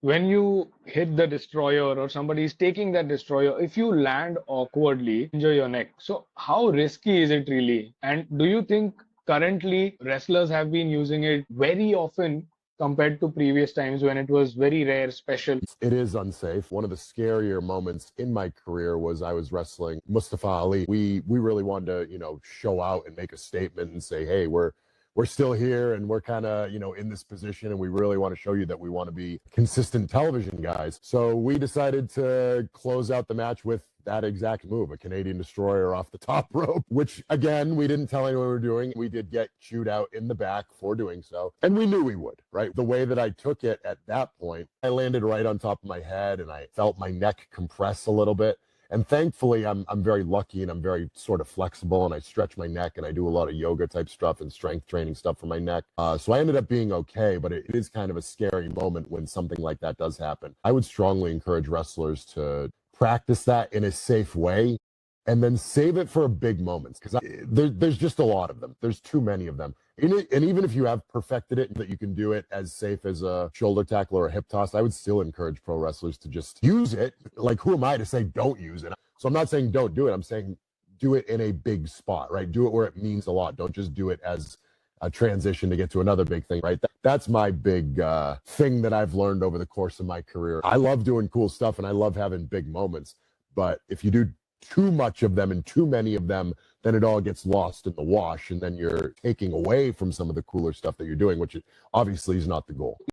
when you hit the destroyer or somebody is taking that destroyer, if you land awkwardly, injure your neck. So how risky is it really? And do you think currently wrestlers have been using it very often compared to previous times when it was very rare, special? It is unsafe. One of the scarier moments in my career was I was wrestling Mustafa Ali. We really wanted to, show out and make a statement and say, hey, we're still here and we're kind of, in this position and we really want to show you that we want to be consistent television guys. So we decided to close out the match with that exact move, a Canadian destroyer off the top rope, which again, we didn't tell anyone we were doing. We did get chewed out in the back for doing so. And we knew we would, right? The way that I took it at that point, I landed right on top of my head and I felt my neck compress a little bit. And thankfully, I'm very lucky and I'm very sort of flexible and I stretch my neck and I do a lot of yoga type stuff and strength training stuff for my neck. So I ended up being okay, but it is kind of a scary moment when something like that does happen. I would strongly encourage wrestlers to practice that in a safe way and then save it for big moments because there's just a lot of them. There's too many of them. And even if you have perfected it, that you can do it as safe as a shoulder tackle or a hip toss, I would still encourage pro wrestlers to just use it. Like, who am I to say don't use it? So I'm not saying don't do it. I'm saying do it in a big spot, right? Do it where it means a lot. Don't just do it as a transition to get to another big thing, right? That's my big thing that I've learned over the course of my career. I love doing cool stuff and I love having big moments, but if you do too much of them and too many of them, then it all gets lost in the wash and then you're taking away from some of the cooler stuff that you're doing, which obviously is not the goal.